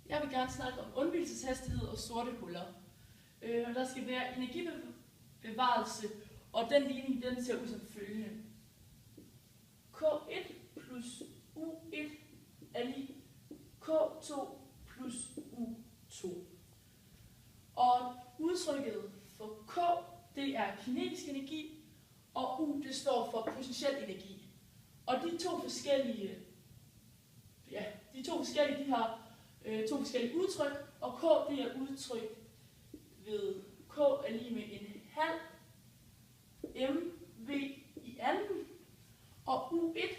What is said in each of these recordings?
Jeg vil gerne snakke om undvigelseshastighed og sorte huller. Der skal være energibevarelse, og den ligning den ser ud som følgende. K1 plus U1 er lig K2 plus U2. Og udtrykket for K, det er kinetisk energi, og U, det står for potentiel energi. Og de to forskellige, de har to forskellige udtryk, og K, det er udtryk ved K er lige med en halv mv i anden, og U1,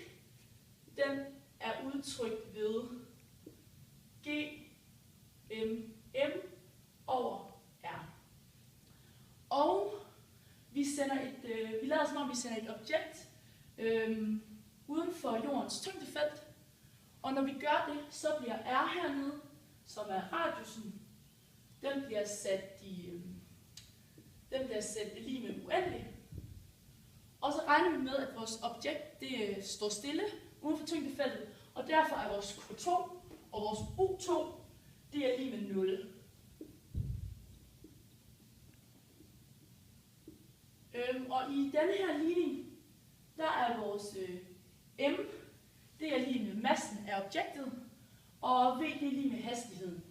den er udtrykt ved Gmm over R. Og vi lader som om vi sender et objekt uden for jordens tyngdefelt, og når vi gør det, så bliver R hernede, som er radiusen, den bliver sat lige med uendelig. Og så regner vi med, at vores objekt det står stille uden for tyngdefeltet, og derfor er vores K2 og vores U2 det er lige med 0. Og i denne her ligning, der er vores M, det er lige med massen af objektet, og V det er lige med hastigheden.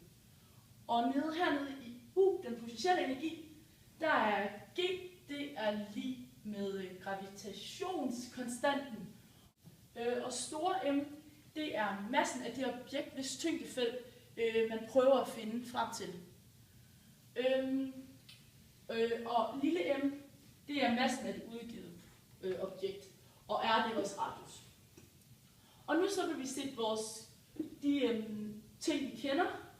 Og hernede i U, den potentielle energi, der er G, det er lige med gravitationskonstanten. Og store M, det er massen af det objekt, hvis tyngdefelt man prøver at finde frem til. Og lille m, det er massen af det udgivet objekt, og R det er vores radius. Og nu så vil vi sætte de ting, vi kender,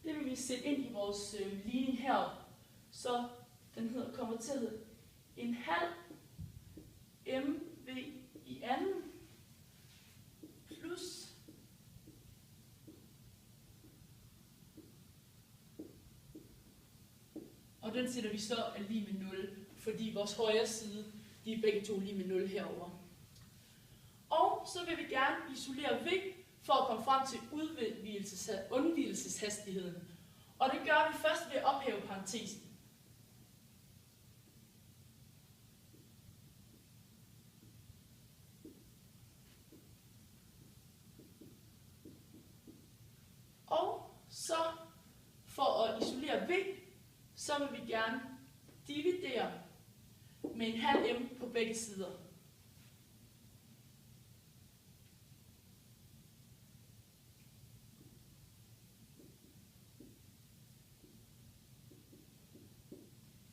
det vil vi sætte ind i vores ligning heroppe. Så den kommer til at hedde en halv mv i anden plus og den sætter vi så er lige med 0, fordi vores højre side, de er begge to lige med 0 herover. Og så vil vi gerne isolere V for at komme frem til undvigelseshastigheden. Og det gør vi først ved at ophæve parentesen. Og så for at isolere V, så vil vi gerne dividere med en halv m på begge sider.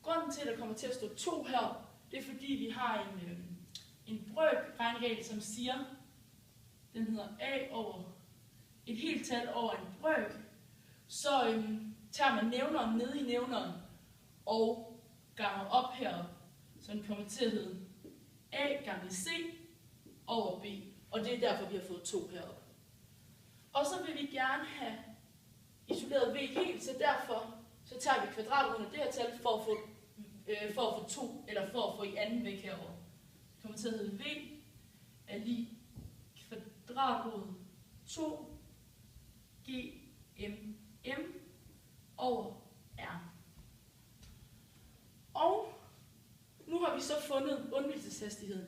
Grunden til, at der kommer til at stå 2 her, det er fordi, vi har en brøk-regneregel, som siger, den hedder a over et helt tal over en brøk. Så tager man nævneren ned i nævneren og ganger op heroppe, så den kommer til at hedde a gange c over b, og det er derfor, vi har fået 2 heroppe. Og så vil vi gerne have isoleret v helt, så derfor så tager vi kvadratruden af det her tal for at få i anden væk herover. Det kommer til at hedde v er lige kvadratrod 2 gmm over r. Og nu har vi så fundet undvigelseshastigheden,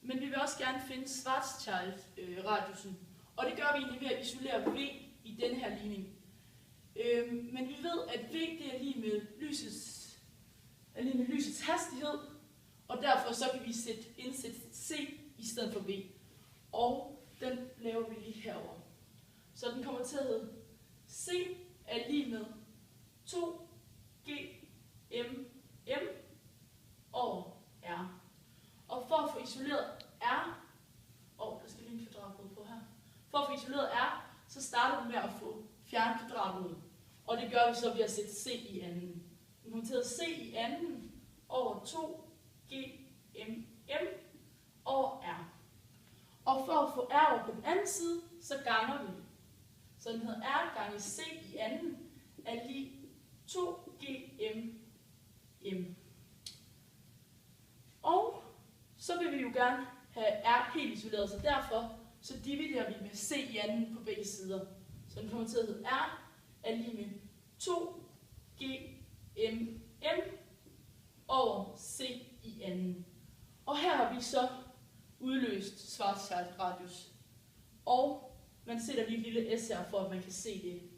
men vi vil også gerne finde Schwarzschild-radiusen, og det gør vi egentlig ved at isolere v i denne her ligning. Men vi ved, at v det er lige med lysets hastighed, og derfor så kan vi indsætte c i stedet for v, og den laver vi lige herover. Så den kommer til at hedde c er lige med 2 gmm over r. Og for at få isoleret r, der skal lige en kvadratrod på her. For at få isoleret r, så starter vi med at få fjerne kvadratrod. Og det gør vi så ved at sætte c i anden. Vi kommer til at c i anden over 2 gmm over r. Og for at få r over på den anden side, så ganger vi. Så den hedder r gange c i anden er lige 2 gmm. Og så vil vi jo gerne have r helt isoleret, så derfor så dividerer vi med c i anden på begge sider. Så den kommer til at hedde r er lige med 2GMM over C i anden. Og her har vi så udløst Schwarzschild radius. Og man sætter lige et lille S her, for at man kan se det